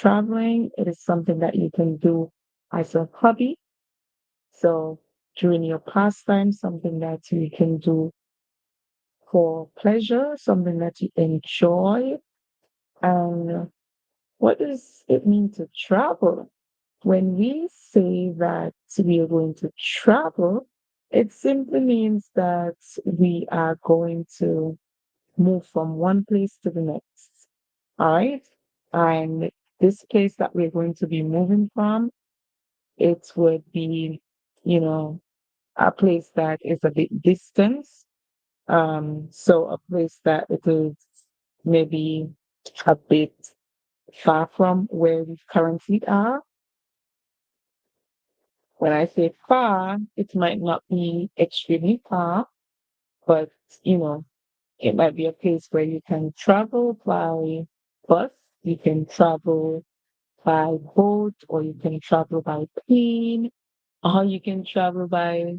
traveling, it is something that you can do as a hobby. So during your pastime, something that you can do for pleasure, something that you enjoy. And what does it mean to travel? When we say that we are going to travel, it simply means that we are going to move from one place to the next. All right. And this place that we're going to be moving from, it would be, you know, a place that is a bit distant. So a place that it is maybe a bit far from where we currently are. When I say far, it might not be extremely far, but it might be a place where you can travel by bus, you can travel by boat, or you can travel by plane, or you can travel by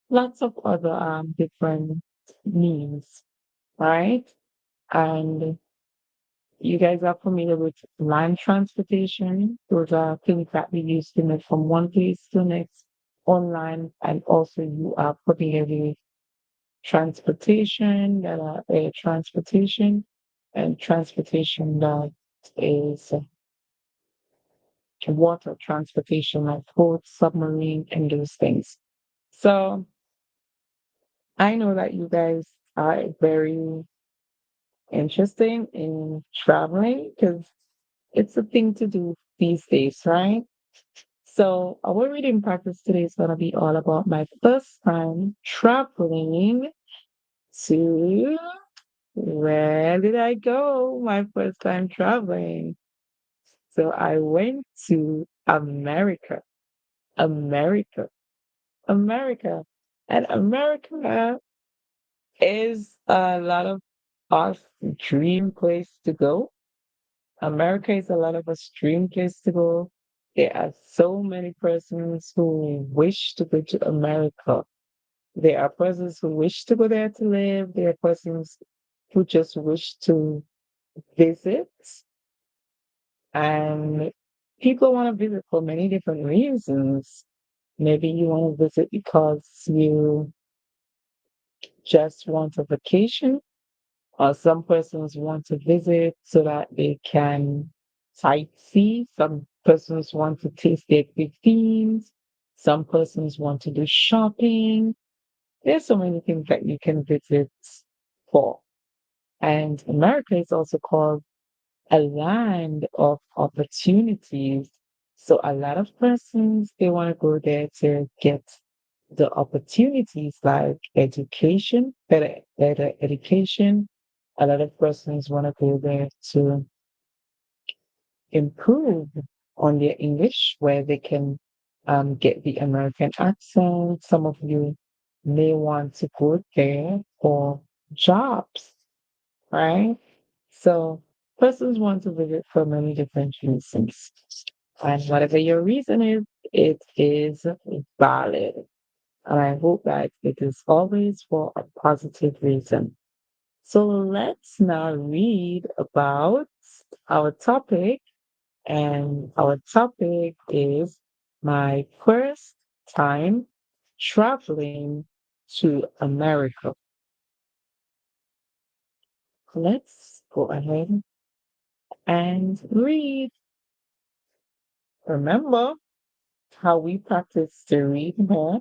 lots of other different means, right? And you guys are familiar with land transportation. Those are things that we use to move from one place to the next on land. And also you are familiar with transportation, that are air transportation, and transportation that is water transportation, like boat, submarine, and those things. So I know that you guys are very interested in traveling because it's a thing to do these days, right? So our reading practice today is going to be all about my first time traveling to, where did I go? My first time traveling. So I went to America, America, America. And America is a lot of us dream place to go. America is a lot of us dream place to go. There are so many persons who wish to go to America. There are persons who wish to go there to live. There are persons who just wish to visit. And people want to visit for many different reasons. Maybe you want to visit because you just want a vacation, or some persons want to visit so that they can sightsee. Some persons want to taste their cuisines. Some persons want to do shopping. There's so many things that you can visit for. And America is also called a land of opportunities. So a lot of persons, they want to go there to get the opportunities like education, better education. A lot of persons want to go there to improve on their English, where they can get the American accent. Some of you may want to go there for jobs, right? So persons want to visit for many different reasons. And whatever your reason is, it is valid. And I hope that it is always for a positive reason. So let's now read about our topic. And our topic is my first time traveling to America. Let's go ahead and read. Remember how we practice to read here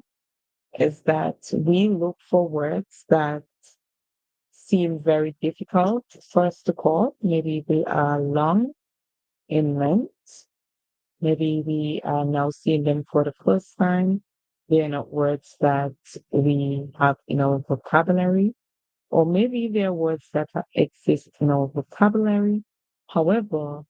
is that we look for words that seem very difficult for us to call. Maybe they are long in length. Maybe we are now seeing them for the first time. They're not words that we have in our vocabulary, or maybe they're words that exist in our vocabulary. However,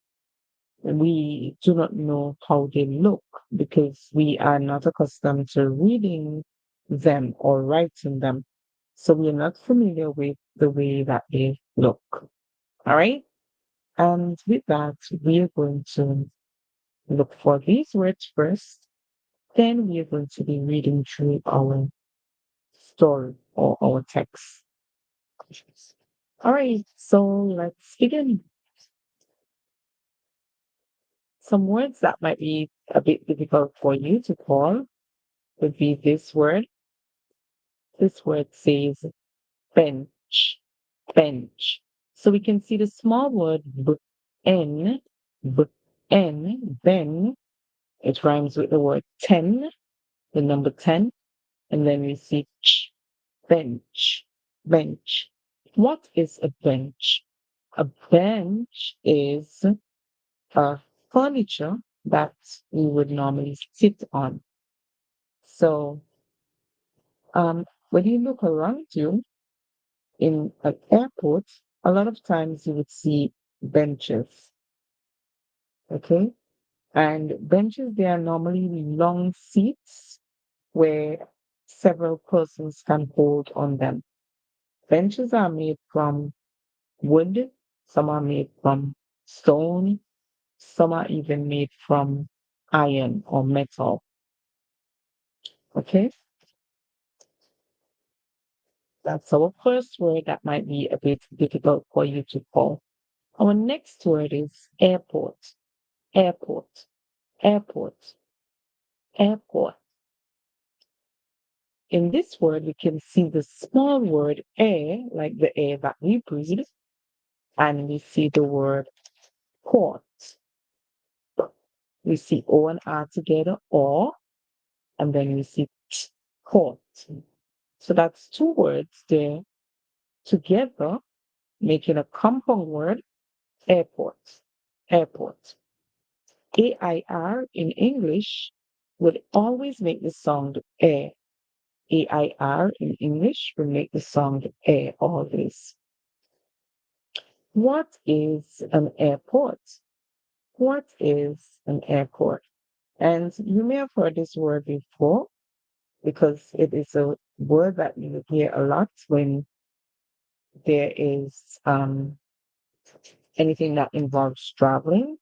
we do not know how they look because we are not accustomed to reading them or writing them. So we're not familiar with the way that they look. All right. And with that, we are going to look for these words first. Then we are going to be reading through our story or our text. All right. So let's begin. Some words that might be a bit difficult for you to call would be this word. This word says bench, bench. So we can see the small word b, n, then it rhymes with the word 10, the number 10, and then we see bench, bench. What is a bench? A bench is a furniture that you would normally sit on. So when you look around you in an airport, a lot of times you would see benches. Okay. And benches, they are normally long seats where several persons can hold on them. Benches are made from wood, some are made from stone, some are even made from iron or metal. Okay, that's our first word that might be a bit difficult for you to call. Our next word is airport, airport, airport, airport. In this word, we can see the small word air, like the air that we breathe, and we see the word port. We see O and R together, or, and then we see port. So that's two words there together, making a compound word, airport, airport. AIR in English would always make the sound air. AIR in English will make the sound air always. What is an airport? What is an airport? And you may have heard this word before because it is a word that you hear a lot when there is anything that involves traveling.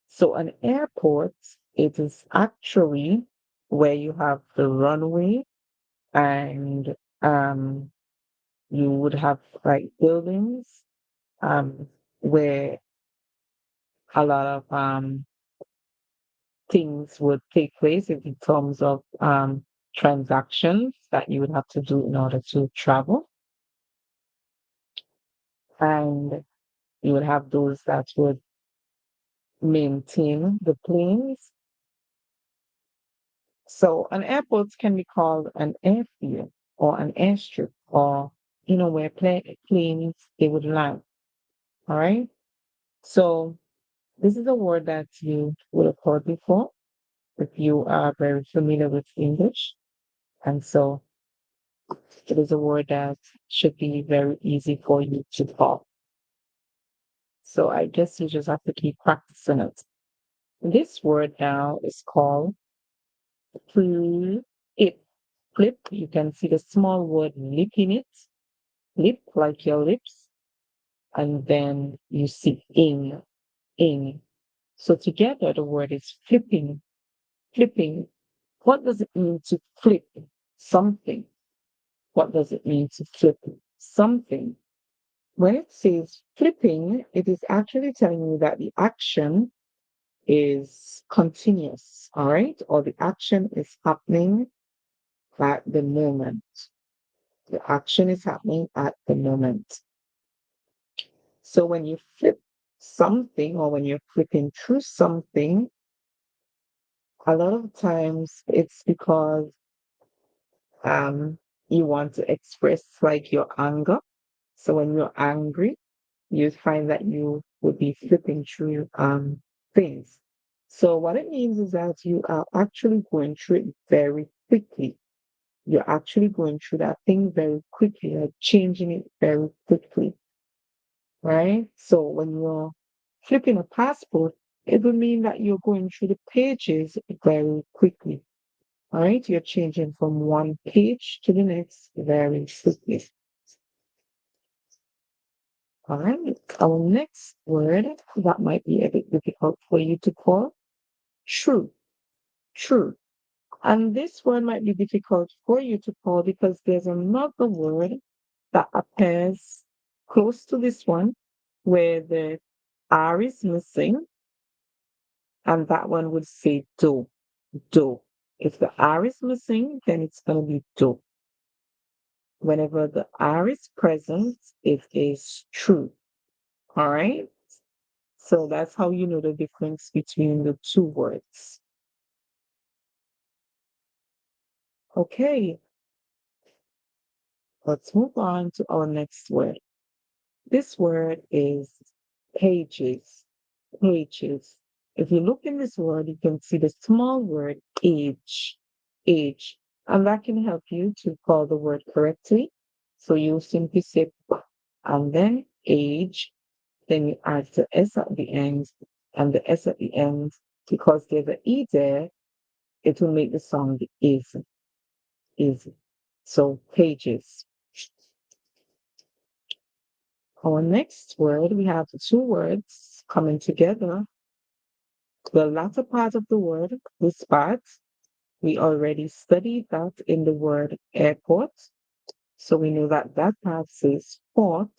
So an airport, it is actually where you have the runway and you would have like buildings where a lot of things would take place in terms of transactions that you would have to do in order to travel. And you would have those that would maintain the planes. So an airport can be called an airfield or an airstrip or, where planes, they would land. All right. So this is a word that you would have heard before if you are very familiar with English. And so it is a word that should be very easy for you to call. So I guess you just have to keep practicing it. This word now is called flip. Flip, you can see the small word lip in it. Lip, like your lips. And then you see in. So together the word is flipping, flipping. What does it mean to flip something? What does it mean to flip something? When it says flipping, it is actually telling you that the action is continuous, all right? Or the action is happening at the moment. The action is happening at the moment. So when you flip something or when you're flipping through something, a lot of times it's because you want to express like your anger. So when you're angry, you find that you would be flipping through things. So what it means is that you are actually going through it very quickly. You're actually going through that thing very quickly, you're changing it very quickly, right? So when you're flipping a passport, it will mean that you're going through the pages very quickly. All right, you're changing from one page to the next very quickly. All right, our next word that might be a bit difficult for you to call, true, true. And this word might be difficult for you to call because there's another word that appears close to this one where the R is missing and that one would say do, do. If the R is missing, then it's going to be do. Whenever the R is present, it is true. All right. So that's how you know the difference between the two words. Okay. Let's move on to our next word. This word is pages. Pages. If you look in this word, you can see the small word age. Age. And that can help you to call the word correctly. So you simply say and then age, then you add the S at the end, and the S at the end, because there's an E there, it will make the sound is. Is. So pages. Our next word, we have two words coming together. The latter part of the word, this part, we already studied that in the word airport. So we know that that part says port.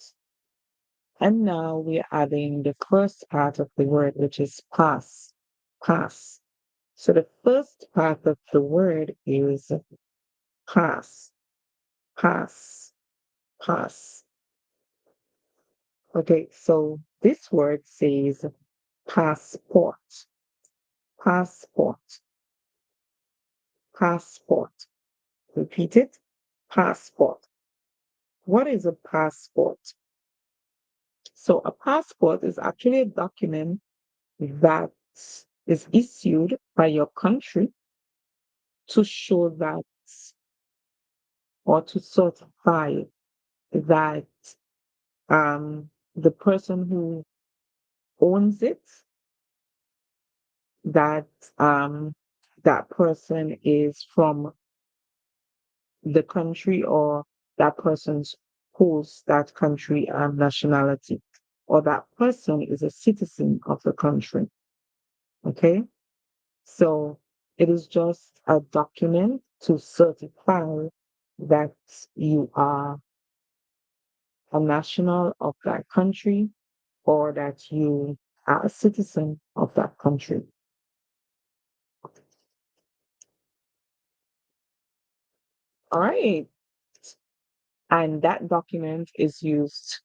And now we're adding the first part of the word, which is pass. Pass. So the first part of the word is pass. Pass. Pass. Okay, so this word says passport. Passport. Passport. Repeat it. Passport. What is a passport? So a passport is actually a document that is issued by your country to show that or to certify that the person who owns it, that that person is from the country or that person holds that country nationality or that person is a citizen of the country. Okay, so it is just a document to certify that you are a national of that country or that you are a citizen of that country. All right. And that document is used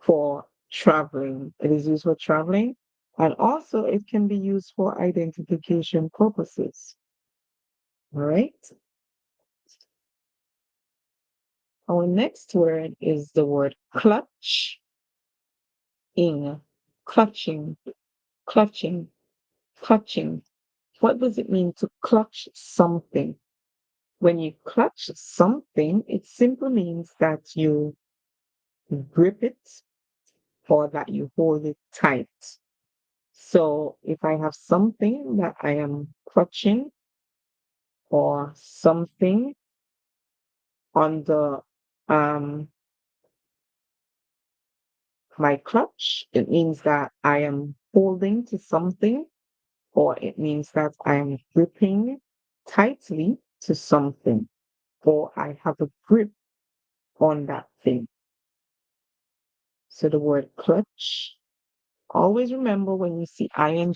for traveling. It is used for traveling. And also it can be used for identification purposes. All right. Our next word is the word clutch. In clutching, clutching, clutching. What does it mean to clutch something? When you clutch something, it simply means that you grip it or that you hold it tight. So if I have something that I am clutching or something on the my clutch, it means that I am holding to something, or it means that I am gripping tightly to something, or I have a grip on that thing. So the word clutch, always remember when you see ing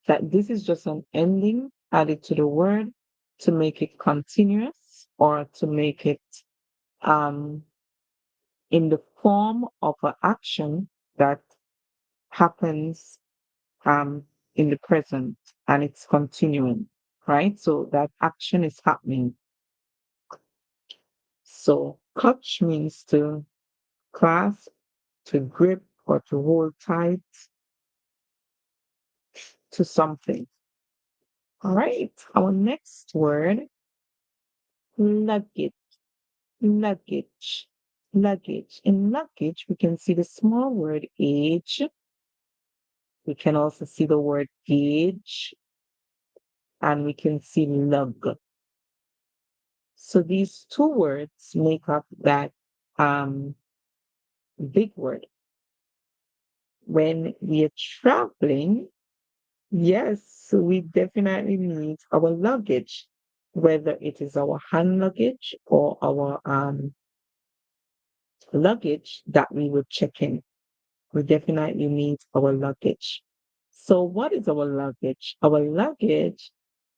that this is just an ending added to the word to make it continuous or to make it um, in the form of an action that happens in the present and it's continuing, right? So that action is happening. So clutch means to clasp, to grip, or to hold tight to something. All right, our next word, luggage, luggage, luggage. In luggage, we can see the small word age. We can also see the word gauge, and we can see lug. So these two words make up that um, big word. When we are traveling, yes, we definitely need our luggage, whether it is our hand luggage or our luggage that we will check in. We definitely need our luggage. So what is our luggage? Our luggage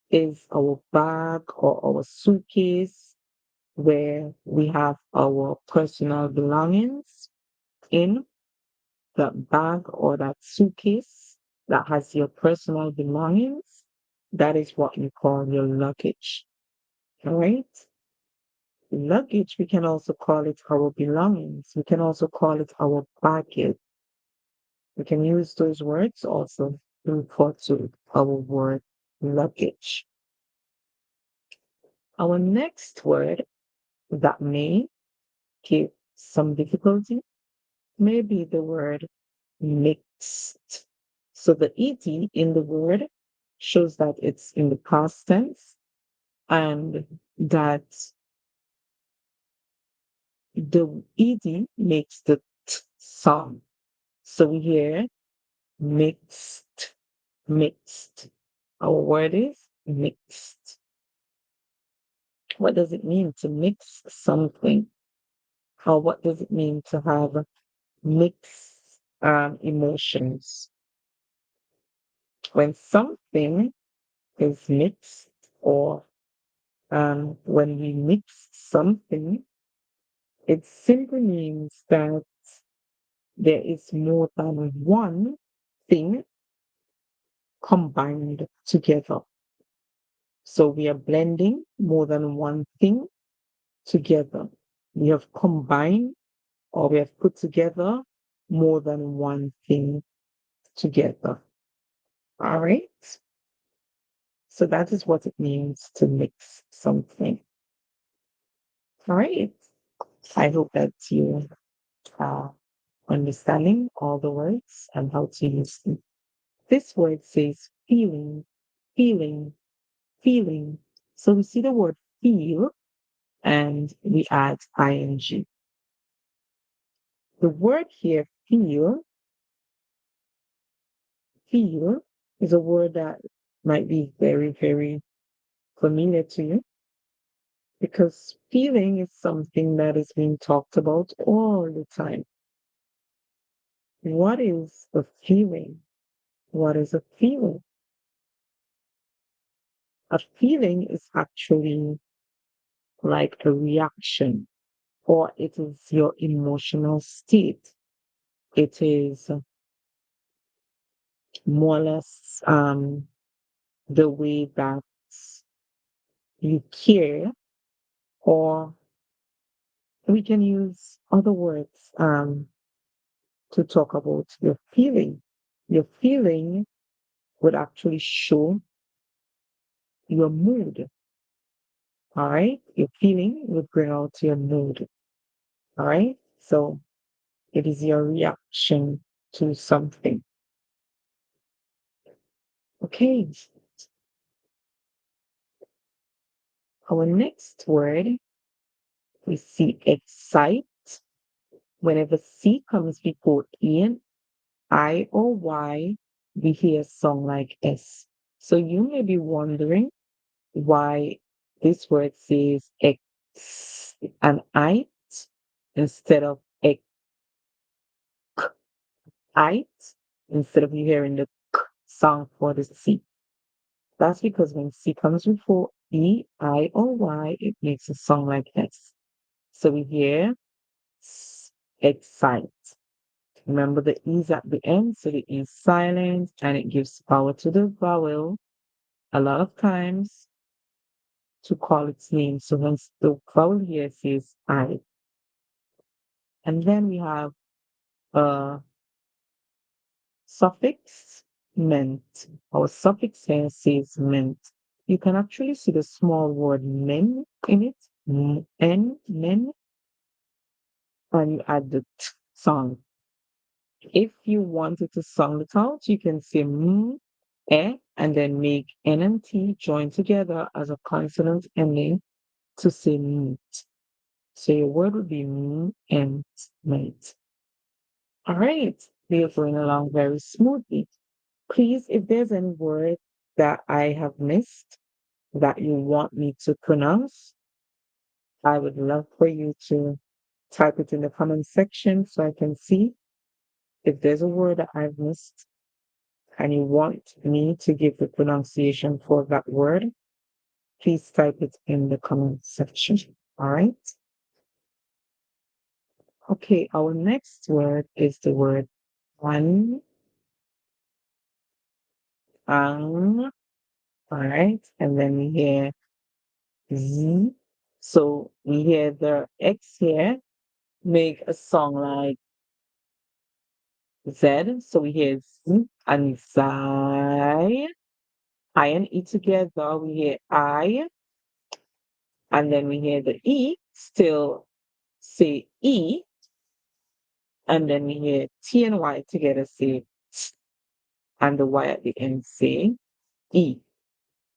is our bag or our suitcase where we have our personal belongings in that bag or that suitcase that has your personal belongings. That is what you call your luggage. All right. Luggage, we can also call it our belongings. We can also call it our baggage. We can use those words also to refer to our word luggage. Our next word that may give some difficulty may be the word mixed. So the ed in the word shows that it's in the past tense and that the ed makes the t sound. So we hear mixed, mixed. Our word is mixed. What does it mean to mix something? Or what does it mean to have mixed emotions? When something is mixed, or when we mix something, it simply means that there is more than one thing combined together. So we are blending more than one thing together. We have combined or we have put together more than one thing together. All right. So that is what it means to mix something. All right. I hope that you are understanding all the words and how to use them. This word says feeling, feeling, feeling. So we see the word feel and we add ing. The word here, feel is a word that might be very, very familiar to you because feeling is something that is being talked about all the time. What is a feeling? What is a feeling? A feeling is actually like a reaction, or it is your emotional state. It is more or less the way that you care, or we can use other words to talk about your feeling. Your feeling would actually show your mood. All right. Your feeling would bring out your mood. All right. So it is your reaction to something. Okay. Our next word, we see excite. Whenever C comes before E, I or Y, we hear a song like S. So you may be wondering why this word says X and I instead of X, I, instead of you hearing the K sound for the C. That's because when C comes before E, I, or Y, it makes a sound like S. So we hear excite. Remember the E's at the end, so the E is silent and it gives power to the vowel a lot of times to call its name. So hence the vowel here says I. And then we have a suffix ment. Our suffix here says ment. You can actually see the small word men in it, men, and you add the t sound. If you wanted to sound it out, you can say and then make N and T join together as a consonant ending to say meat. So your word would be and meat. All right, we are going along very smoothly. Please, if there's any word that I have missed that you want me to pronounce, I would love for you to type it in the comment section so I can see if there's a word that I've missed. and you want me to give the pronunciation for that word, please type it in the comment section. All right. Okay, our next word is the word an, ang, all right, and then we hear z. So we hear the X here make a song like Z. So we hear z and zai. I and E together, we hear I, and then we hear the E still say E, and then we hear T and Y together say t, and the Y at the end say E.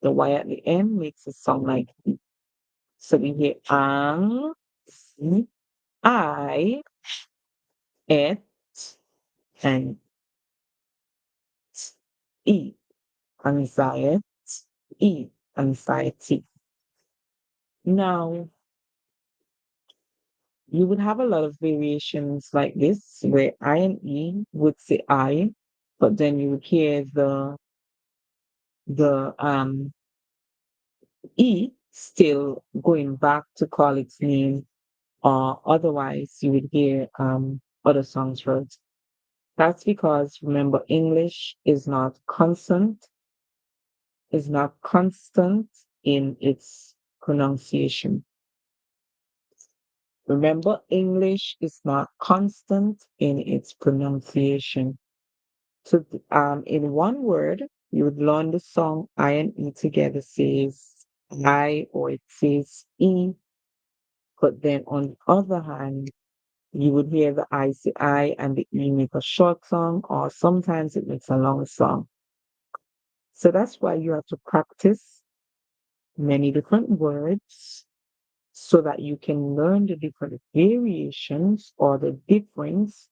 The Y at the end makes a sound like E. So we hear ang, z, I, et, and t, E. Anxiety, E, anxiety. Now, you would have a lot of variations like this where I and E would say I, but then you would hear the E still going back to call its name, or otherwise you would hear other songs words. That's because remember English is not constant in its pronunciation. Remember, English is not constant in its pronunciation. So, in one word, you would learn the song I and E together says I or it says E. But then on the other hand, you would hear the I say I and the E make a short song, or sometimes it makes a long song. So that's why you have to practice many different words so that you can learn the different variations or the difference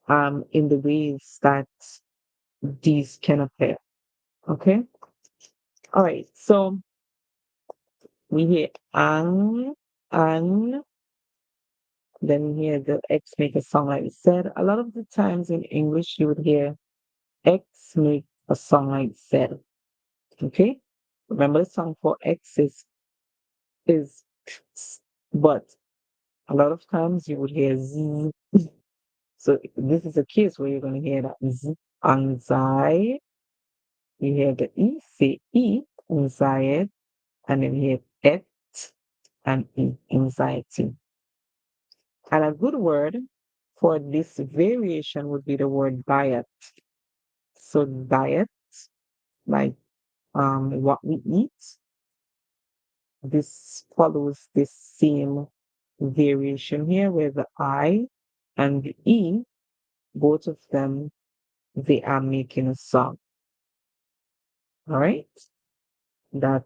in the ways that these can appear. Okay. All right. So we hear ang, then we hear the X make a sound like we said. A lot of the times in English, you would hear X make a song like Z. Okay. Remember the song for X is X, but a lot of times you would hear Z. So this is a case where you're going to hear that Z, anxiety. You hear the E, say E, anxiety, and then you hear et and E, anxiety. And a good word for this variation would be the word diet. So diet, like what we eat, this follows this same variation here where the I and the E, both of them, they are making a sound. All right. That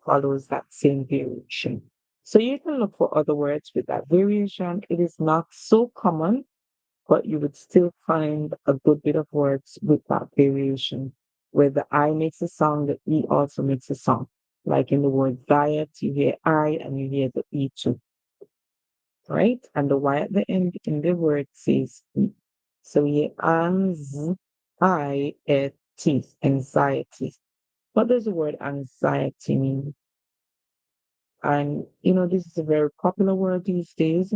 follows that same variation. So you can look for other words with that variation. It is not so common, but you would still find a good bit of words with that variation, where the I makes a sound, the E also makes a sound. Like in the word diet, you hear I and you hear the E too, right? And the Y at the end in the word says E. So we hear anxiety, anxiety. What does the word anxiety mean? And this is a very popular word these days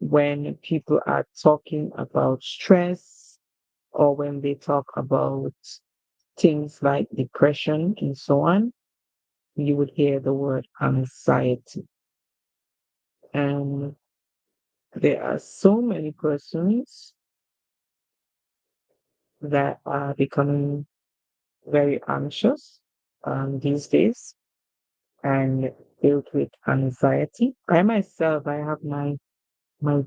when people are talking about stress or when they talk about things like depression and so on, you would hear the word anxiety. And there are so many persons that are becoming very anxious these days and filled with anxiety. I myself, I have my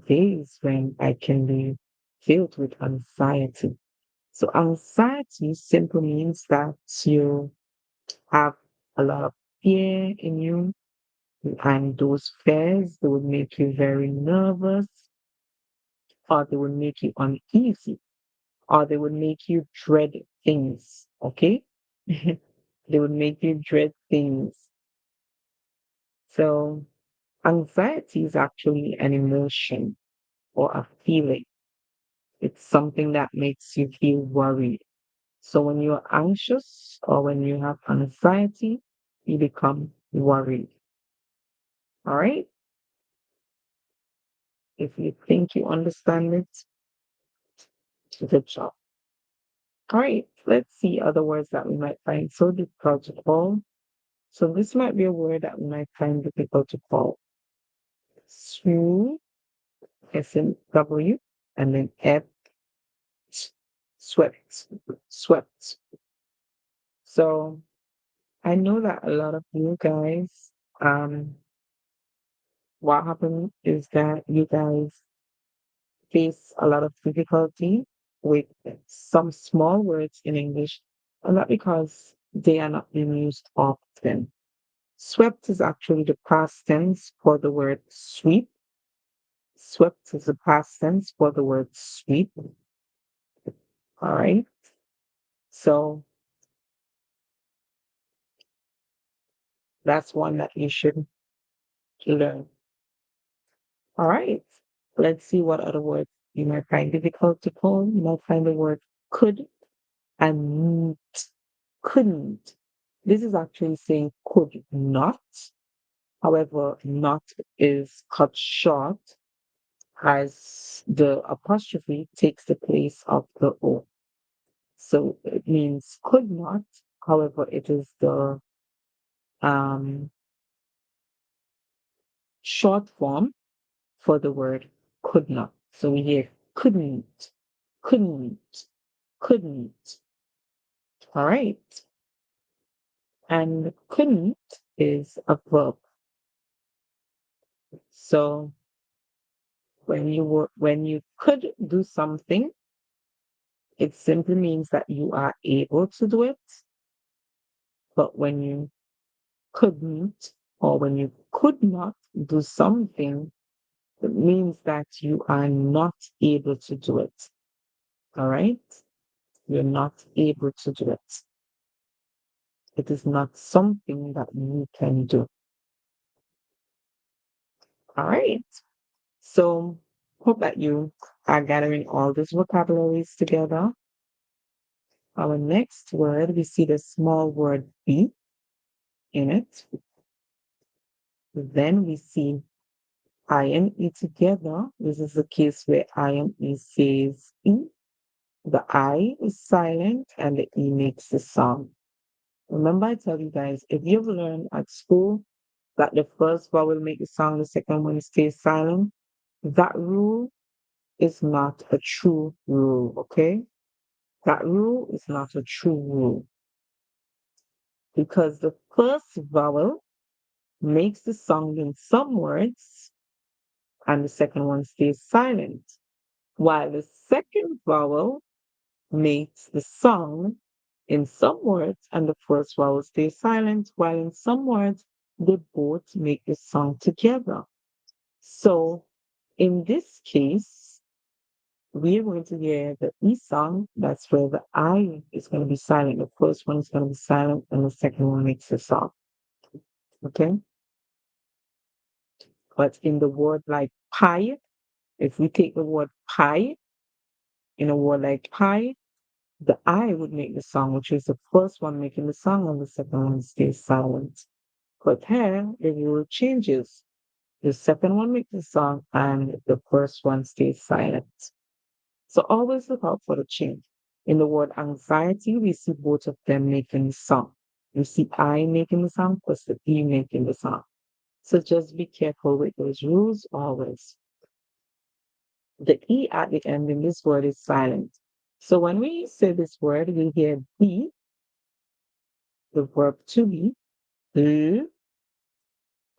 days when I can be filled with anxiety. So anxiety simply means that you have a lot of fear in you, and those fears, they would make you very nervous, or they would make you uneasy, or they would make you dread things. Okay? They would make you dread things. So anxiety is actually an emotion or a feeling. It's something that makes you feel worried. So when you're anxious or when you have anxiety, you become worried. All right? If you think you understand it, good job. All right, let's see other words that we might find so difficult to call. So this might be a word that we might find difficult to call. Swew, S-N-W, and then F, swept, swept. So I know that a lot of you guys, what happened is that you guys face a lot of difficulty with some small words in English, and not because they are not being used often. Swept is actually the past tense for the word sweep. Swept is the past tense for the word sweep. All right. So that's one that you should learn. All right. Let's see what other words you might find difficult to call. You might find the word could and couldn't. This is actually saying could not. However, not is cut short as the apostrophe takes the place of the O. So it means could not. However, it is the um, short form for the word could not. So we hear couldn't, couldn't, couldn't. All right. And couldn't is a verb. So when you could do something, it simply means that you are able to do it. But when you couldn't or when you could not do something, it means that you are not able to do it. All right? You're not able to do it. It is not something that you can do. All right. So hope that you are gathering all these vocabularies together. Our next word, we see the small word be in it. Then we see INE together. This is the case where INE says E. The I is silent and the E makes the sound. Remember, I tell you guys, if you've learned at school that the first vowel make the sound, the second one stays silent, that rule is not a true rule, okay? That rule is not a true rule because the first vowel makes the sound in some words and the second one stays silent, while the second vowel makes the sound in some words and the first vowel stays silent, while in some words they both make the sound together. So in this case, we are going to hear the E sound. That's where the I is going to be silent. The first one is going to be silent and the second one makes a sound. Okay? But in the word like pie, if we take the word pie, in a word like pie, the I would make the sound, which is the first one making the sound, and the second one stays silent. But here, the rule changes. The second one makes the sound, and the first one stays silent. So always look out for the change. In the word anxiety, we see both of them making the sound. You see I making the sound plus the E making the sound. So just be careful with those rules always. The E at the end in this word is silent. So when we say this word, we hear be, the verb to be, l,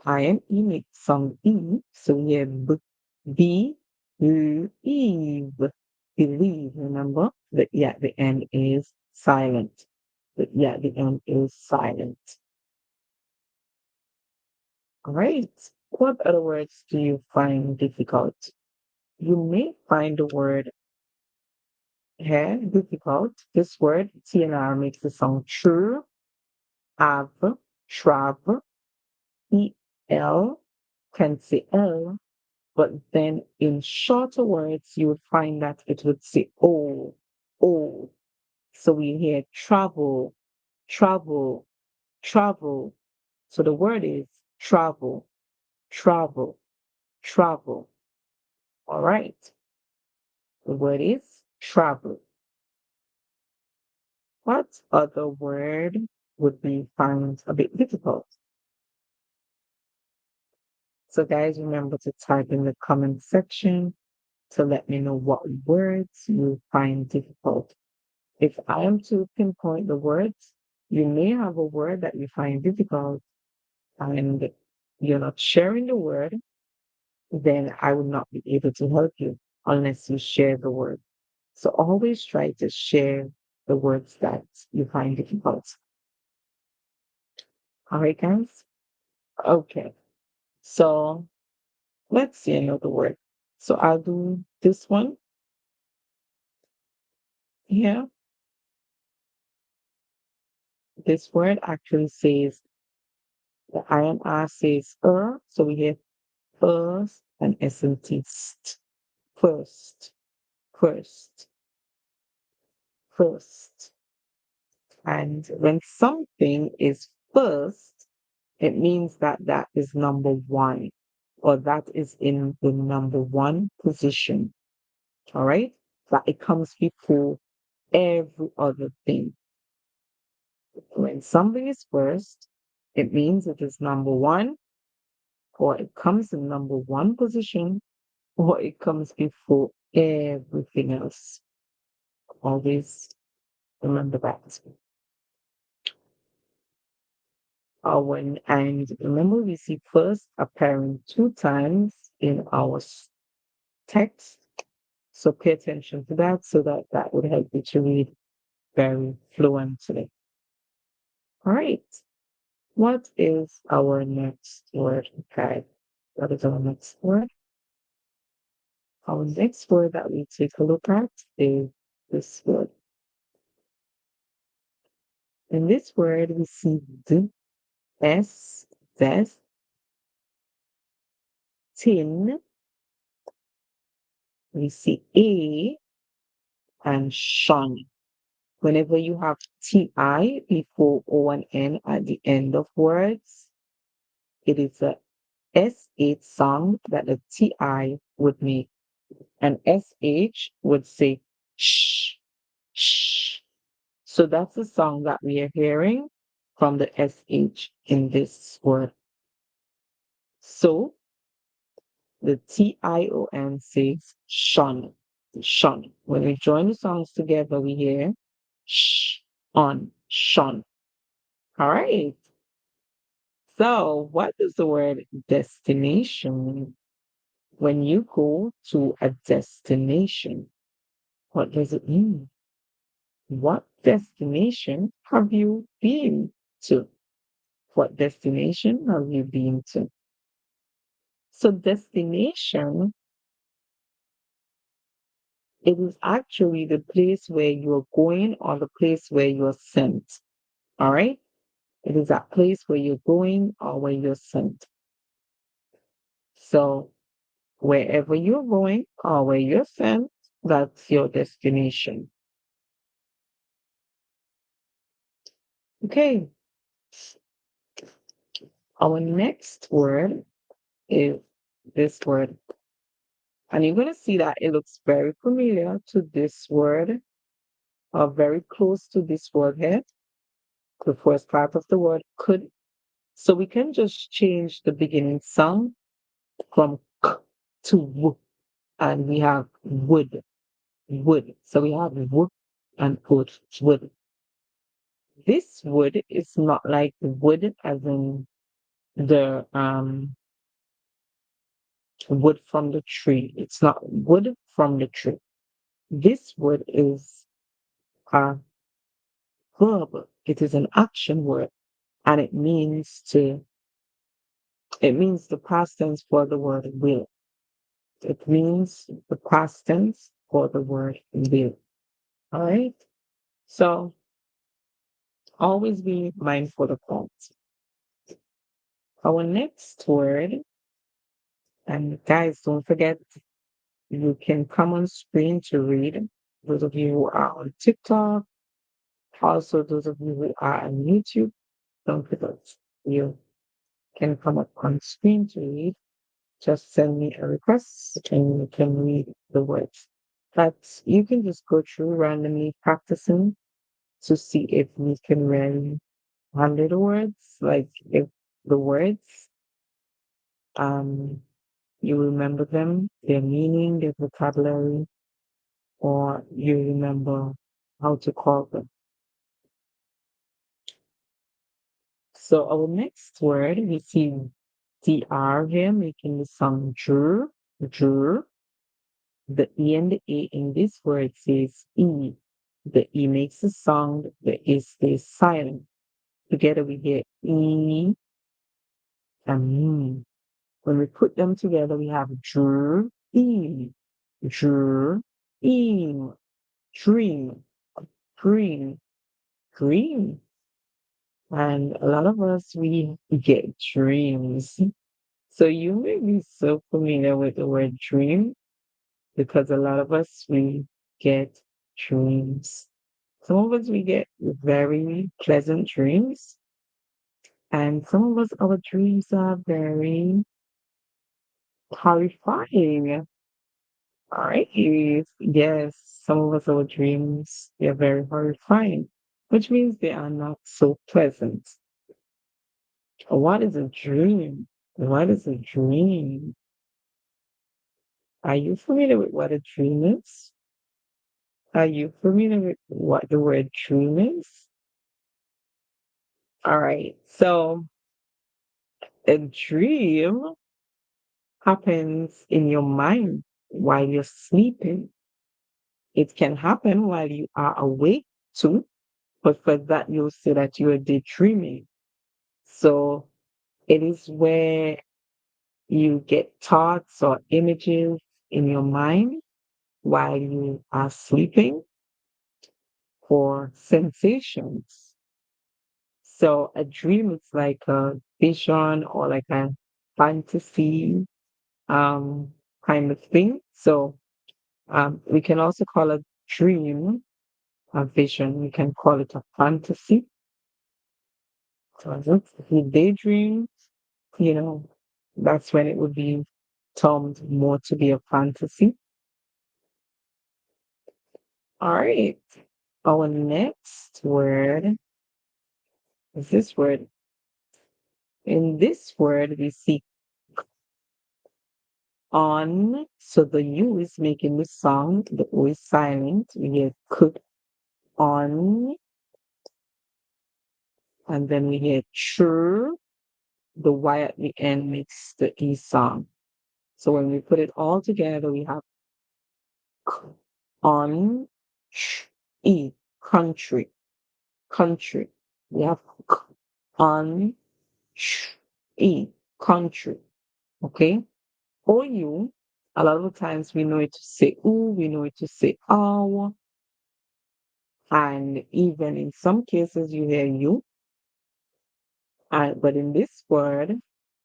I and E make sound E. So we hear be, eve, believe. Remember, the E at the end is silent. The E at the end is silent. All right. What other words do you find difficult? You may find the word here difficult. This word, TNR, makes the sound true, av, trav, EL, can say L, But then in shorter words, you would find that it would say oh, oh. So we hear travel, travel, travel. So the word is travel, travel, travel. All right. The word is travel. What other word would we find a bit difficult? So guys, remember to type in the comment section to let me know what words you find difficult. If I am to pinpoint the words, you may have a word that you find difficult and you're not sharing the word, then I will not be able to help you unless you share the word. So always try to share the words that you find difficult. All right, guys? Okay. So let's see another word. So I'll do this one here. This word actually says the INR says so we have first and SNT. First, first, first. And when something is first, it means that that is number one or that is in the number one position. All right? That it comes before every other thing. When something is first, it means it is number one or it comes in number one position or it comes before everything else. Always remember that. And remember, we see first appearing two times in our text. So pay attention to that so that that would help you to read very fluently. All right. What is our next word? Okay. What is our next word? Our next word that we take a look at is this word. In this word, we see d, s, des, tin, we see a, and shun. Whenever you have ti before o and n at the end of words, it is a sh sound that the ti would make. And sh would say shh, shh. So that's the sound that we are hearing from the sh in this word. So the tion says shun, shun. When we join the songs together, we hear sh, on, shun. All right. So what is the word destination? When you go to a destination, what does it mean? What destination have you been to? What destination have you been to? So destination, it is actually the place where you're going or the place where you're sent. All right? It is that place where you're going or where you're sent. So wherever you're going or where you're sent, that's your destination. Okay. Our next word is this word. And you're going to see that it looks very familiar to this word or very close to this word here. The first part of the word could. So we can just change the beginning sound from k to w, and we have would, would. So we have would and would. This wood is not like wood as in the wood from the tree. It's not wood from the tree. This word is a verb. It is an action word, and it means the past tense for the word will. It means the past tense for the word will. All right. So always be mindful of that. Our next word And guys, don't forget, you can come on screen to read. Those of you who are on TikTok, also those of you who are on YouTube, don't forget, you can come up on screen to read. Just send me a request and you can read the words. But you can just go through randomly practicing to see if you can really handle the words, like if the words, um, you remember them, their meaning, their vocabulary, or you remember how to call them. So our next word, we see the R here making the sound jur, jur. The E and the A in this word says E. The E makes a sound, the A stays silent. Together we get E and M. When we put them together, we have jur, E, jur, E, dream, green, green. And a lot of us, we get dreams. So you may be so familiar with the word dream because a lot of us, we get dreams. Some of us, we get very pleasant dreams. And some of us, our dreams are very horrifying. All right. Yes, some of us, our dreams, they're very horrifying, which means they are not so pleasant. What is a dream? What is a dream? Are you familiar with what a dream is? Are you familiar with what the word dream is? All right. So a dream happens in your mind while you're sleeping. It can happen while you are awake too, but for that, you'll say that you are daydreaming. So it is where you get thoughts or images in your mind while you are sleeping for sensations. So a dream is like a vision or like a fantasy um, kind of thing. So we can also call a dream a vision. We can call it a fantasy. So if you daydream, you know, that's when it would be termed more to be a fantasy. All right. Our next word is this word. In this word, we see on. So the U is making the sound, the O is silent. We get could on, and then we get sure. The Y at the end makes the E sound. So when we put it all together, we have k, on, sh, E, country, country. We have k, on, sh, E, country. Okay? Or you, a lot of the times we know it to say ooh, we know it to say oh, and even in some cases you hear you. But in this word,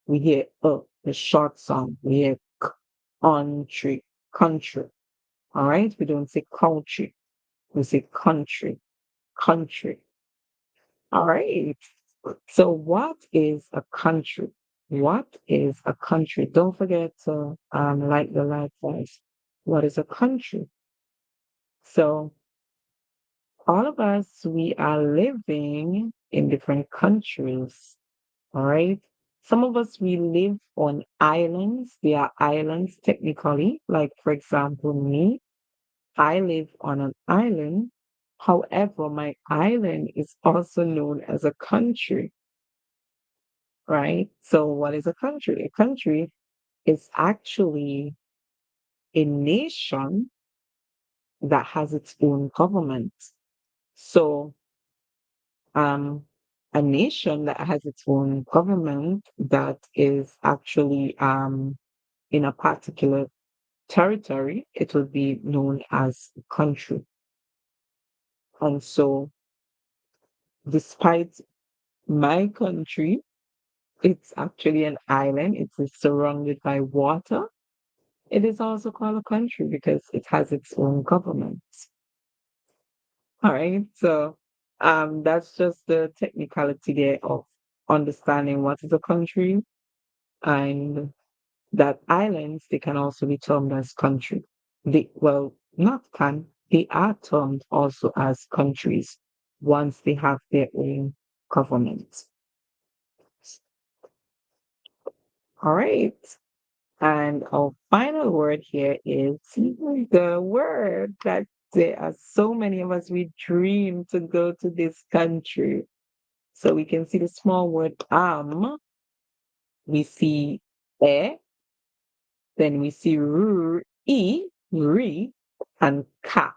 we hear the short sound. We hear k, country, country. All right? We don't say country. We say country, country. All right. So what is a country? What is a country? Don't forget to like the like guys. What is a country? So all of us, we are living in different countries. All right. Some of us, we live on islands. They are islands technically. Like, for example, me, I live on an island. However, my island is also known as a country, right? So, what is a country? A country is actually a nation that has its own government. So, um, a nation that has its own government that is actually in a particular territory, it will be known as a country. And so, despite my country It's actually an island. It is surrounded by water. It is also called a country because it has its own government. All right. So that's just the technicality there of understanding what is a country and that islands, they can also be termed as country. Well, not can, they are termed also as countries once they have their own government. All right. And our final word here is the word that there are so many of us, we dream to go to this country. So we can see the small word we see e, then we see re, and ka.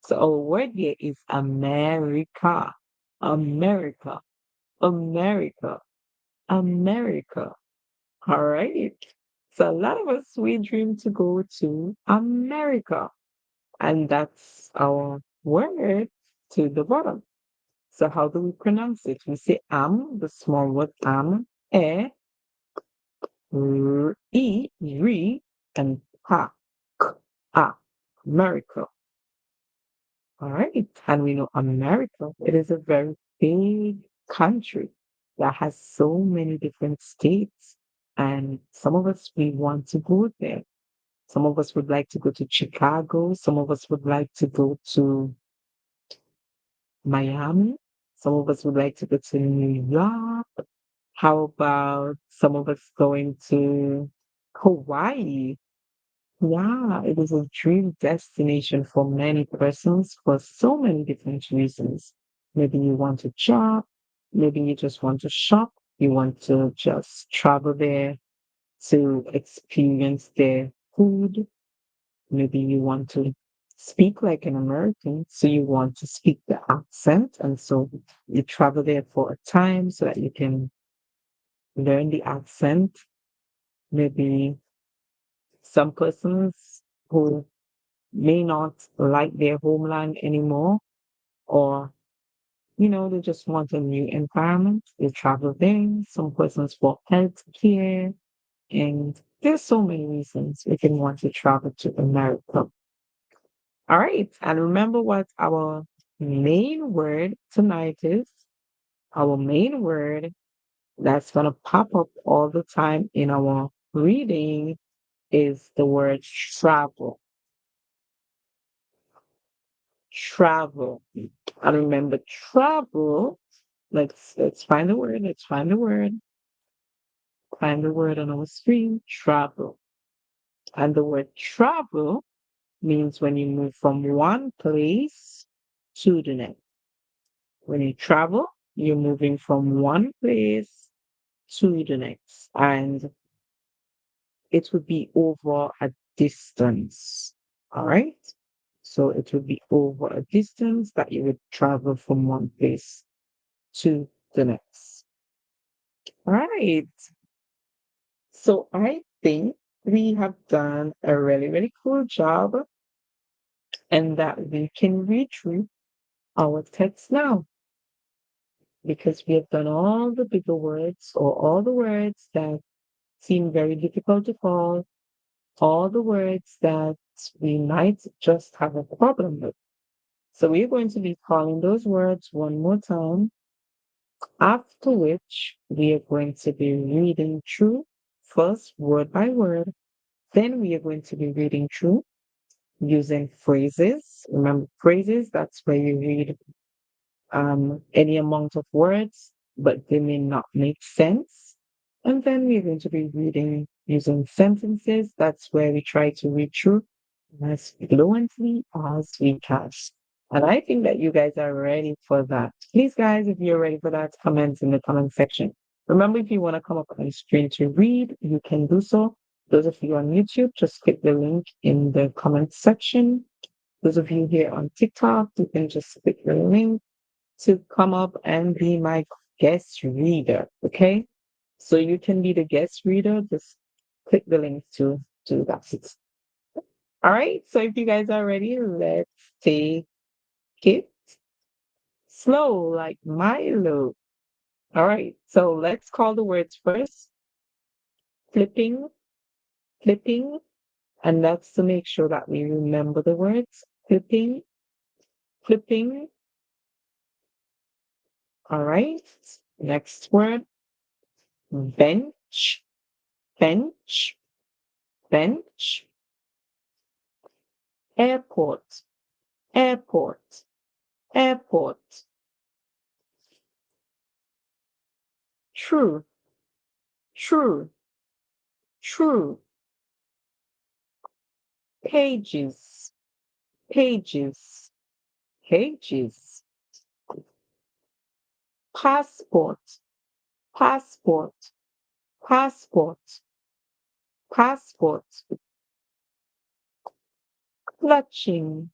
So our word here is America, America, America, America. All right. So a lot of us, we dream to go to America. And that's our word to the bottom. So how do we pronounce it? We say the small word e, re, and ha, k, America. All right. And we know America, it is a very big country that has so many different states. And some of us, we want to go there. Some of us would like to go to Chicago. Some of us would like to go to Miami. Some of us would like to go to New York. How about some of us going to Hawaii? Yeah, it is a dream destination for many persons for so many different reasons. Maybe you want to job, maybe you just want to shop, you want to just travel there to experience their food. Maybe you want to speak like an American, so you want to speak the accent, and so you travel there for a time so that you can learn the accent. Maybe some persons who may not like their homeland anymore, or they just want a new environment. They travel there. Some persons for health care, and there's so many reasons we can want to travel to America. All right. And remember what our main word tonight is? Our main word that's going to pop up all the time in our reading is the word travel. Travel. And remember, travel, let's find the word. Let's find the word. Find the word on our screen. Travel. And the word travel means when you move from one place to the next. When you travel, you're moving from one place to the next, and it would be over a distance. All right. So it would be over a distance that you would travel from one place to the next. All right. So I think we have done a really, really cool job and that we can read through our text now because we have done all the bigger words or all the words that seem very difficult to call, all the words that we might just have a problem with. So we're going to be calling those words one more time, after which we are going to be reading through first word by word. Then we are going to be reading through using phrases. Remember phrases, that's where you read any amount of words, but they may not make sense. And then we're going to be reading using sentences. That's where we try to read through as fluently as we can. And I think that you guys are ready for that. Please, guys, if you're ready for that, comment in the comment section. Remember, if you want to come up on the screen to read, you can do so. Those of you on YouTube, just click the link in the comment section. Those of you here on TikTok, you can just click the link to come up and be my guest reader. Okay. So you can be the guest reader. Just click the link to do that. All right. So if you guys are ready, let's take it slow like Milo. All right, so let's call the words first. Flipping, flipping, and that's to make sure that we remember the words. Flipping, flipping. All right, next word. Bench, bench, bench. Airport, airport, airport. True, true, true. Pages, pages, pages. Passport, passport, passport, passport. Clutching,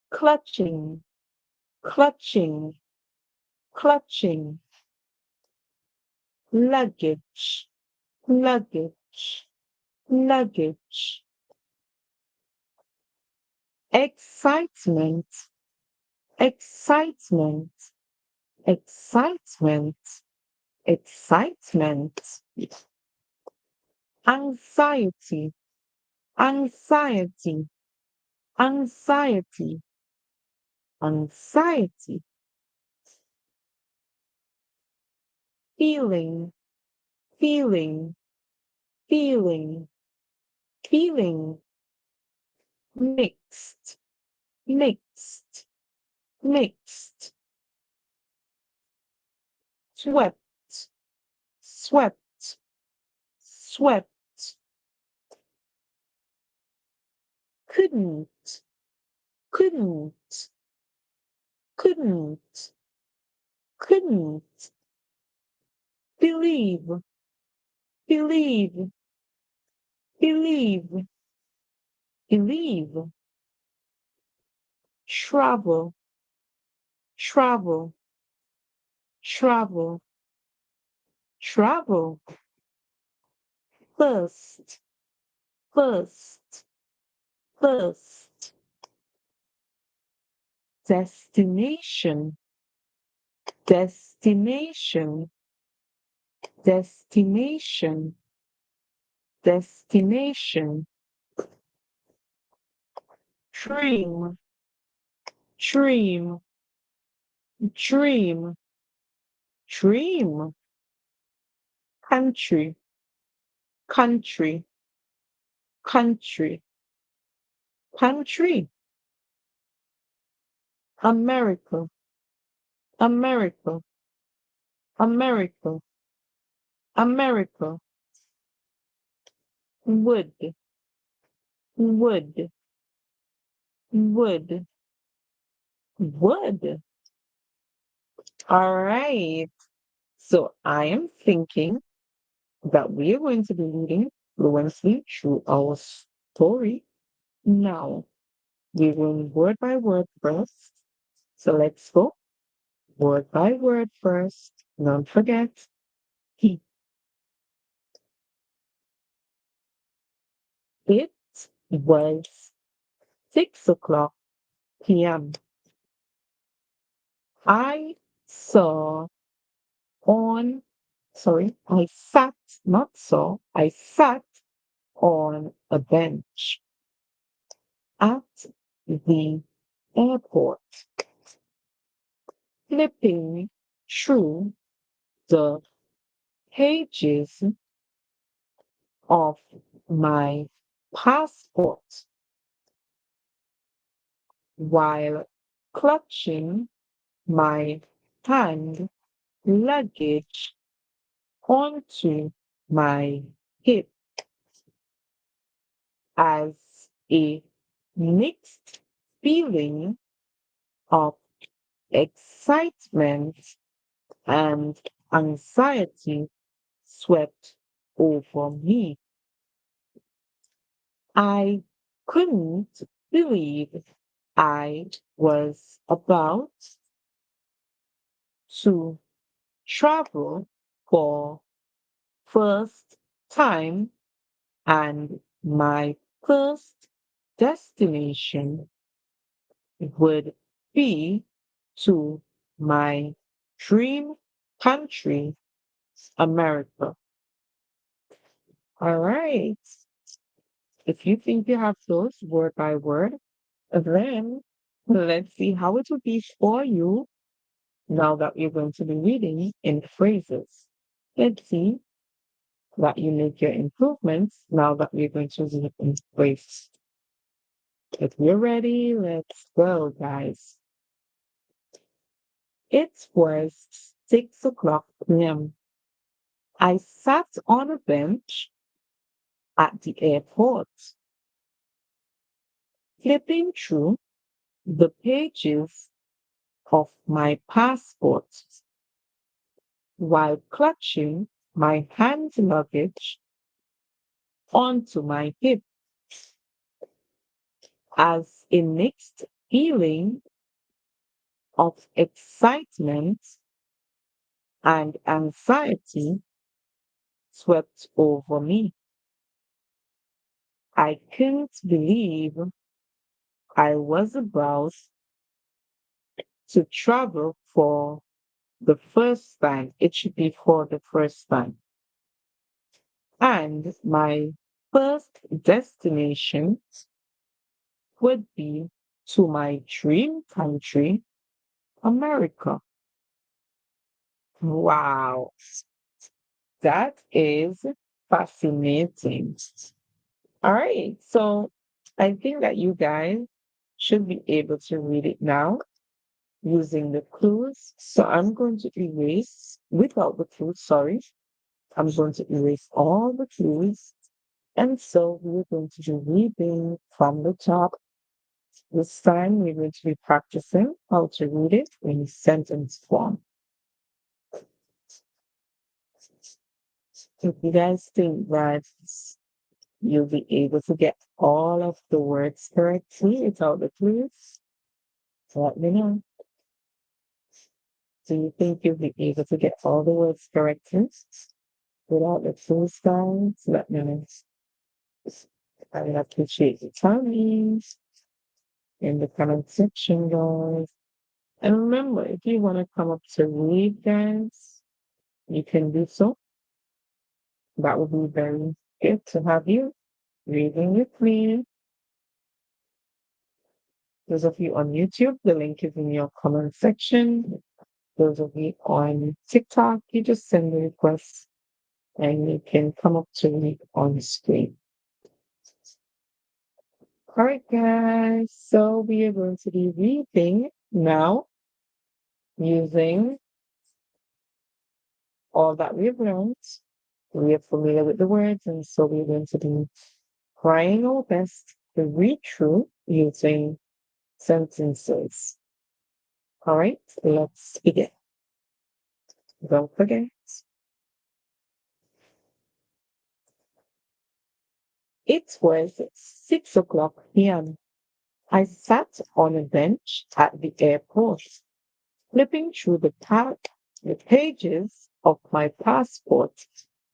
clutching, clutching, clutching. Luggage, luggage, luggage. Excitement, excitement, excitement, excitement. Anxiety, anxiety, anxiety, anxiety. Feeling, feeling, feeling, feeling. Mixed, mixed, mixed. Swept, swept, swept. Couldn't, couldn't, couldn't, couldn't. Believe, believe, believe, believe. Travel, travel, travel, travel. First, first, first. Destination, destination, destination, destination. Dream, dream, dream, dream. Country, country, country, country. America, America, America, America. Wood, wood, wood, wood. All right. So I am thinking that we are going to be reading fluently through our story. Now, we will word by word first. So let's go word by word first. Don't forget, he. It was 6 o'clock p.m. I saw on, I sat, not saw, I sat on a bench at the airport, flipping through the pages of my passport while clutching my hand luggage onto my hip as a mixed feeling of excitement and anxiety swept over me. I couldn't believe I was about to travel for first time and my first destination would be to my dream country, America. All right. If you think you have those word by word, then let's see how it will be for you now that you're going to be reading in phrases. Let's see that you make your improvements now that we're going to read in phrases. If you're ready, let's go, guys. It was 6 o'clock p.m. I sat on a bench at the airport, flipping through the pages of my passport while clutching my hand luggage onto my hip as a mixed feeling of excitement and anxiety swept over me. I couldn't believe I was about to travel for the first time. It should be for the first time. And my first destination would be to my dream country, America. Wow, that is fascinating. All right, so I think that you guys should be able to read it now using the clues. So I'm going to erase without the clues, sorry. I'm going to erase all the clues. And so we're going to be reading from the top. This time we're going to be practicing how to read it in sentence form. If you guys think that you'll be able to get all of the words correctly without the clues, let me know. Do you think you'll be able to get all the words correctly without the clues, guys? Let me know. I would appreciate you telling me in the comment section, guys. And remember, if you want to come up to read, guys, you can do so. That would be very good to have you reading with me. Those of you on YouTube, the link is in your comment section. Those of you on TikTok, you just send the request and you can come up to read on the screen. All right, guys. So we are going to be reading now using all that we've learned. We are familiar with the words, and so we're going to be trying our best to read through using sentences. All right, let's begin. Don't forget. It was 6 o'clock p.m. I sat on a bench at the airport, flipping through the pages of my passport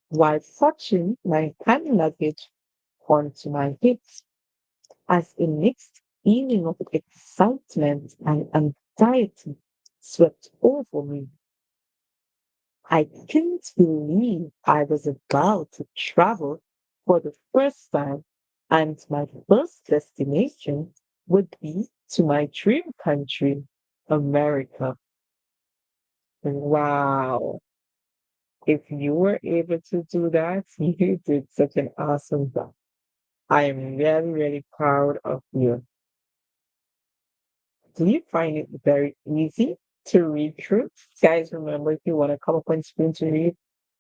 while clutching my hand luggage onto my hips as a mixed feeling of excitement and anxiety swept over me. I couldn't believe I was about to travel for the first time, and my first destination would be to my dream country, America. Wow. If you were able to do that, you did such an awesome job. I am really, really proud of you. Do you find it very easy to read through? Guys, remember if you want to come up on screen to read,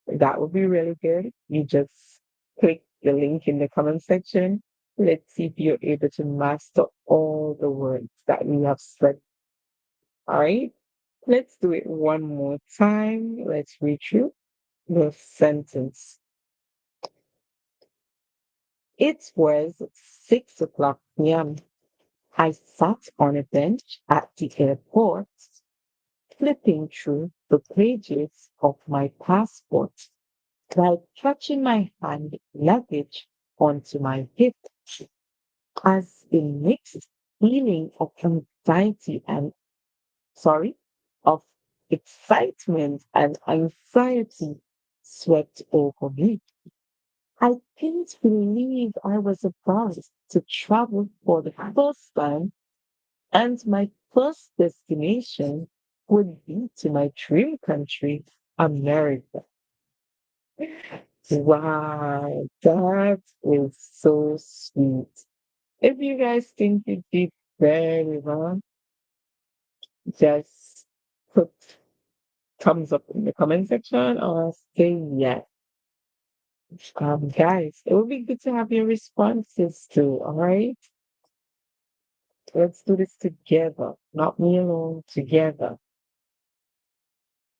that would be really good. You just click the link in the comment section. Let's see if you're able to master all the words that we have said. All right, let's do it one more time. Let's read through the sentence. It was 6 o'clock p.m. I sat on a bench at the airport, flipping through the pages of my passport while clutching my hand luggage onto my hip as a mixed feeling of anxiety and sorry, of excitement and anxiety swept over me. I couldn't believe I was about to travel for the first time, and my first destination would be to my dream country, America. Wow, that is so sweet. If you guys think you did very well, just put thumbs up in the comment section or say yes. Guys, it would be good to have your responses too, all right? Let's do this together, not me alone, together.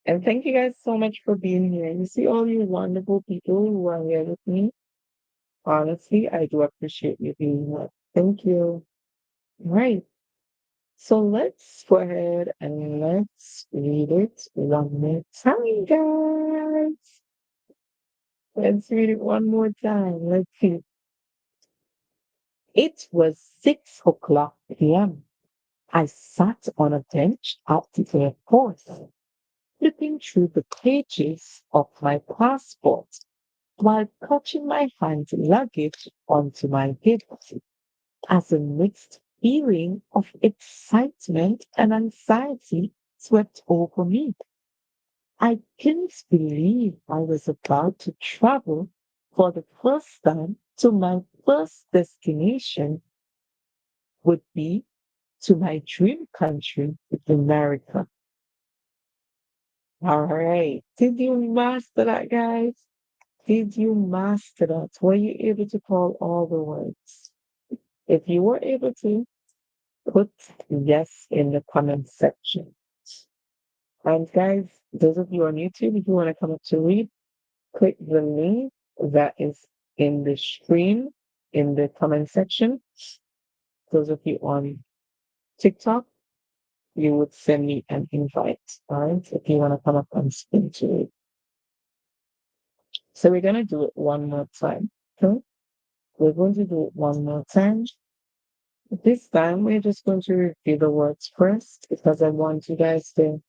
And thank you guys so much for being here. You see all you wonderful people who are here with me. Honestly, I do appreciate you being here. Thank you. Right. So let's go ahead and let's read it one more time, guys. Let's read it one more time. Let's see. It was 6 o'clock p.m. I sat on a bench at the airport, flipping through the pages of my passport while clutching my hand luggage onto my hip as a mixed feeling of excitement and anxiety swept over me. I couldn't believe I was about to travel for the first time to my first destination would be to my dream country, America. All right. Did you master that, guys? Did you master that? Were you able to call all the words? If you were able to, put yes in the comment section. And guys, those of you on YouTube, if you want to come up to read, click the link that is in the stream in the comment section. Those of you on TikTok, you would send me an invite. All right. If you want to come up and speak to it. So we're going to do it one more time. Okay? We're going to do it one more time. This time, we're just going to review the words first because I want you guys to,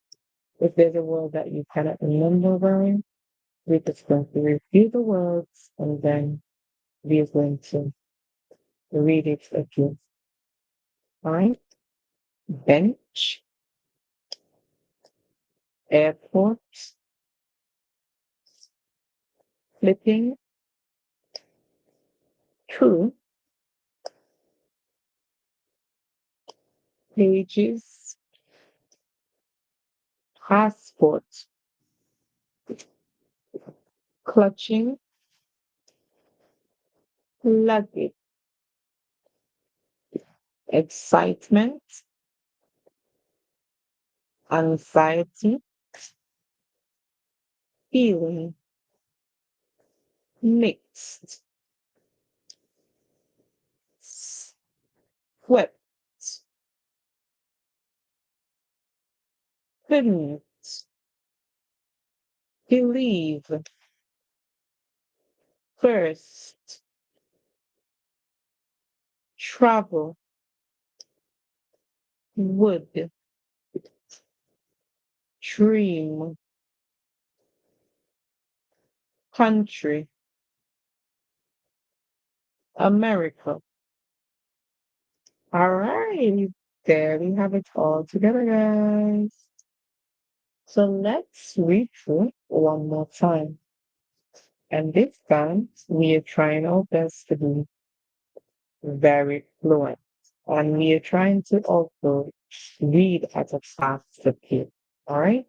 if there's a word that you cannot remember very, we're just going to review the words and then we're going to read it again. All right? Bench, airport, flipping, through, pages, passport, clutching, luggage, excitement, anxiety, feeling, mixed, swept, couldn't, believe, first, travel, would, dream, country, America. All right, there we have it all together, guys. So let's read through one more time. And this time, we are trying our best to be very fluent. And we are trying to also read at a faster pace. All right?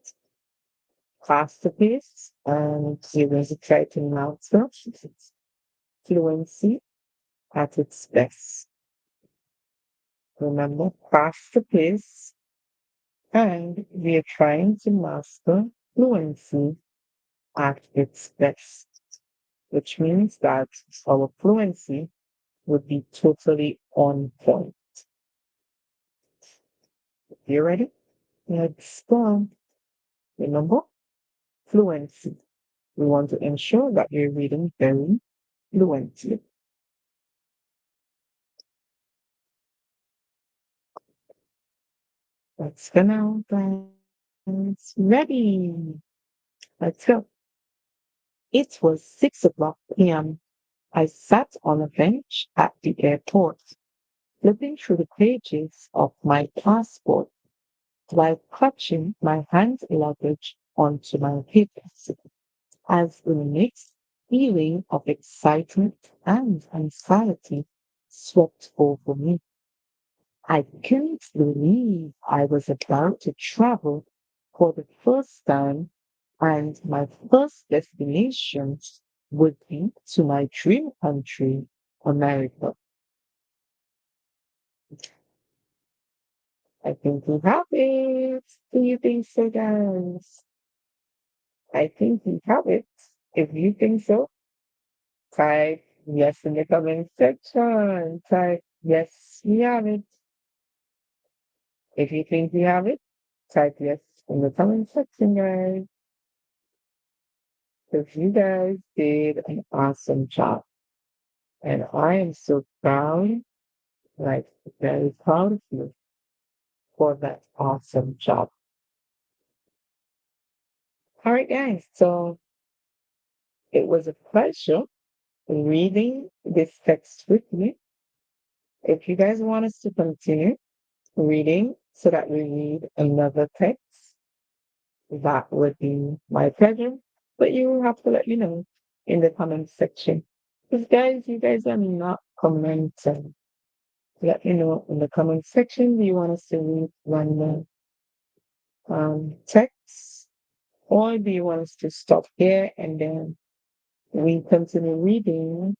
Faster pace. And we're going to try to master fluency at its best. Remember, faster pace. And we are trying to master fluency at its best, which means that our fluency would be totally on point. You ready? Let's go. Remember, fluency. We want to ensure that you're reading very fluently. Let's go now, guys. It's ready. Let's go. It was 6 o'clock p.m. I sat on a bench at the airport, flipping through the pages of my passport while clutching my hand luggage onto my hips as the mixed feeling of excitement and anxiety swept over me. I couldn't believe I was about to travel for the first time, and my first destination would be to my dream country, America. I think we have it. Do you think so, guys? I think we have it. If you think so, type yes in the comment section. Type yes, we have it. If you think we have it, type yes in the comment section, guys. Because you guys did an awesome job. And I am so proud, like very proud of you for that awesome job. All right, guys. So it was a pleasure reading this text with you. If you guys want us to continue reading so that we read another text, that would be my pleasure. But you will have to let me know in the comment section. Because guys, you guys are not commenting. Let me know in the comment section. Do you want us to read one more text? Or do you want us to stop here and then we continue reading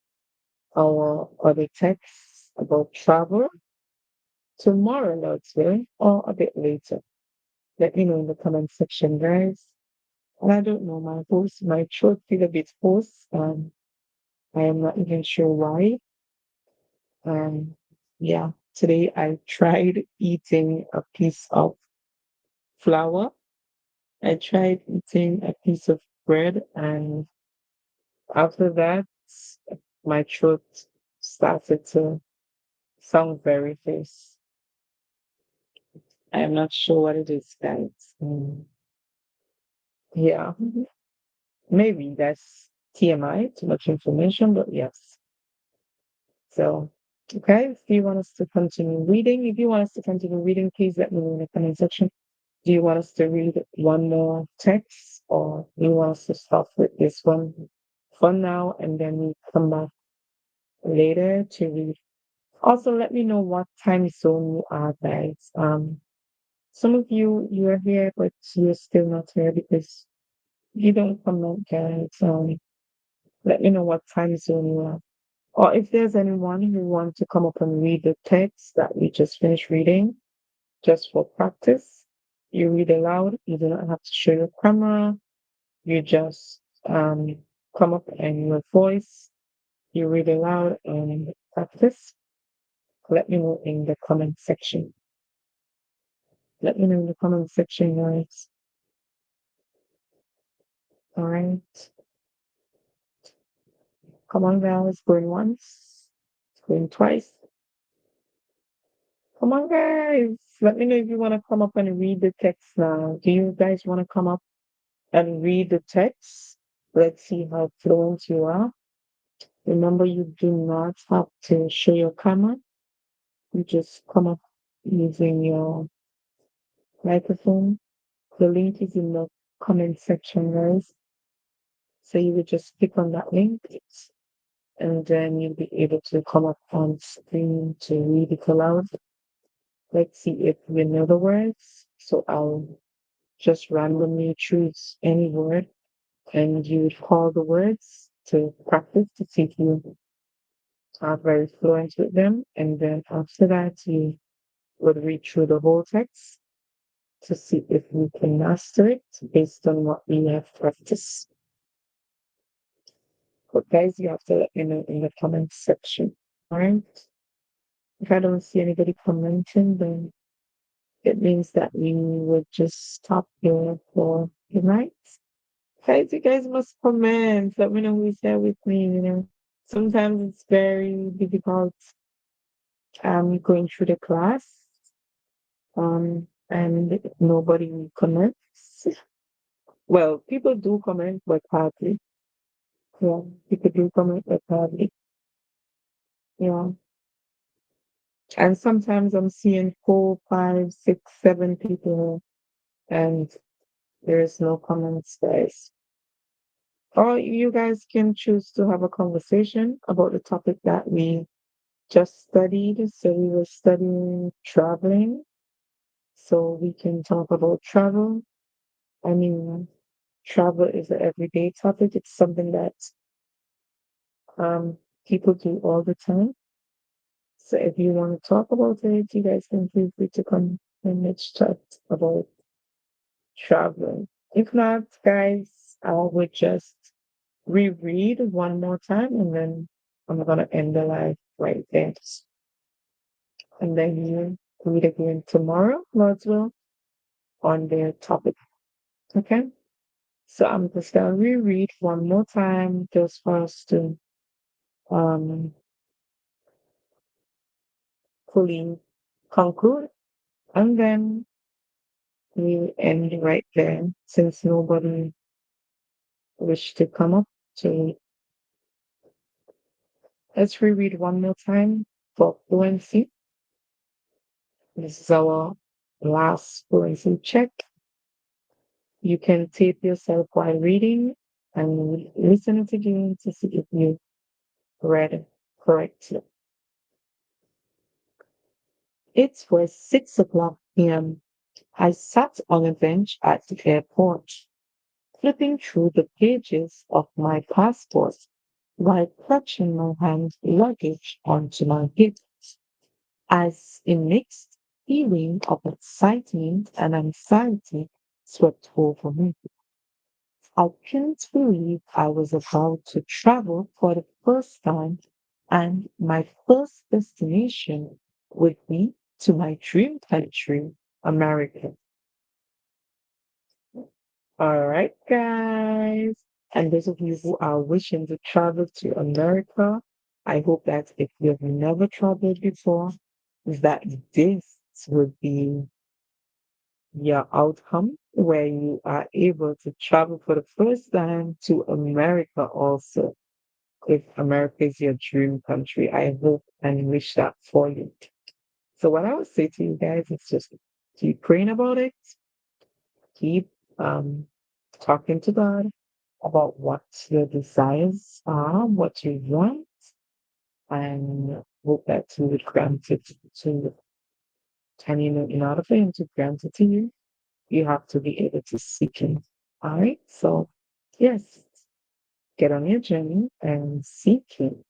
our other texts about travel tomorrow, let's say, or a bit later? Let me know in the comment section, guys. And I don't know, my throat feel a bit hoarse. I am not even sure why. Um, yeah, today I tried eating a piece of flour. I tried eating a piece of bread, and after that, my throat started to sound very hoarse. I am not sure what it is, guys. Yeah, maybe that's TMI, too much information, but yes. So, okay, if you want us to continue reading, if you want us to continue reading, please let me know in the comment section. Do you want us to read one more text or do you want us to stop with this one for now and then we come back later to read? Also, let me know what time zone you are, guys. Some of you are here, but you're still not here because you don't comment, guys. Let me know what time zone you are. Or if there's anyone who wants to come up and read the text that we just finished reading, just for practice, you read aloud. You do not have to show your camera. You just come up and your voice, you read aloud and practice. Let me know in the comment section. Let me know in the comment section, guys. All right. Come on, guys. Going once, going twice. Come on, guys. Let me know if you want to come up and read the text now. Do you guys want to come up and read the text? Let's see how fluent you are. Remember, you do not have to show your camera. You just come up using your microphone. The link is in the comment section, guys. So you would just click on that link and then you'll be able to come up on screen to read it aloud. Let's see if we know the words. So I'll just randomly choose any word and you would call the words to practice to see if you are very fluent with them. And then after that, you would read through the whole text to see if we can master it based on what we have practiced. But guys, you have to let me know in the comment section. All right. If I don't see anybody commenting, then it means that we would just stop here for the night. Guys, you guys must comment. Let me know who's there with me, you know. Sometimes it's very difficult going through the class. and nobody comments. Well, people do comment, but hardly. Yeah, people do comment, but hardly. Yeah. And sometimes I'm seeing 4, 5, 6, 7 people and there is no comments, guys. Or you guys can choose to have a conversation about the topic that we just studied. So we were studying traveling. So we can talk about travel. I mean, travel is an everyday topic. It's something that um people do all the time. So if you want to talk about it, you guys can feel free to come and let's chat about traveling. If not, guys, I would just reread one more time and then I'm gonna end the live right there. And then you read again tomorrow, Lord's will, on their topic. Okay? So I'm just gonna reread one more time just for us to um fully conclude and then we end right there since nobody wished to come up to. Let's reread one more time for fluency. This is our last fluency check. You can tape yourself while reading and listen it again to see if you read correctly. It was 6 o'clock p.m. I sat on a bench at the airport, flipping through the pages of my passport while clutching my hand luggage onto my hip. As a mixed feeling of excitement and anxiety swept over me. I couldn't believe I was about to travel for the first time, and my first destination would be to my dream country, America. All right, guys. And those of you who are wishing to travel to America, I hope that if you've never traveled before, that this would be your outcome where you are able to travel for the first time to America also. If America is your dream country, I hope and wish that for you. So what I would say to you guys is just keep praying about it, keep um talking to God about what your desires are, what you want, and hope that He would grant it to you. And in order for Him to grant it to you, you have to be able to seek Him. All right. So, yes, get on your journey and seek Him.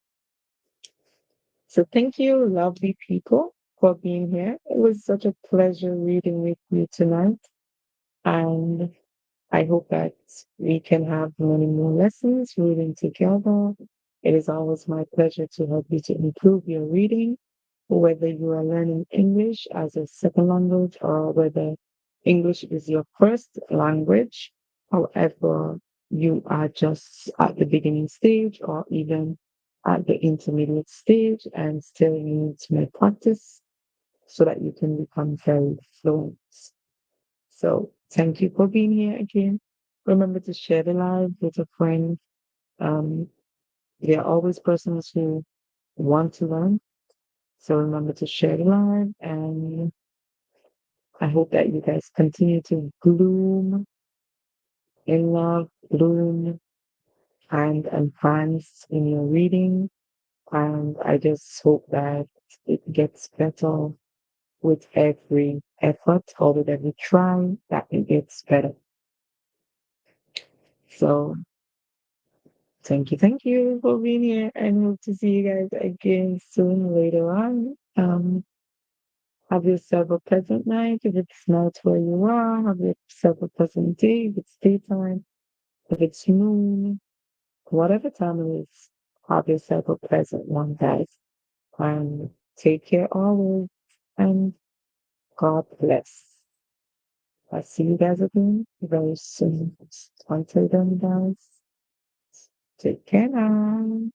So, thank you, lovely people, for being here. It was such a pleasure reading with you tonight. And I hope that we can have many more lessons reading together. It is always my pleasure to help you to improve your reading, whether you are learning English as a second language or whether English is your first language. However, you are just at the beginning stage or even at the intermediate stage and still need to practice so that you can become very fluent. So thank you for being here again. Remember to share the live with a friend. Um, there are always persons who want to learn. So remember to share the live, and I hope that you guys continue to bloom in love, bloom and advance in your reading. And I just hope that it gets better with every effort or with every try that it gets better. So thank you for being here and hope to see you guys again soon later on. Have yourself a pleasant night if it's not where you are. Have yourself a pleasant day if it's daytime, if it's noon, whatever time it is. Have yourself a pleasant one, guys. And take care always. And God bless. I'll see you guys again very soon. Until then, guys, take care now.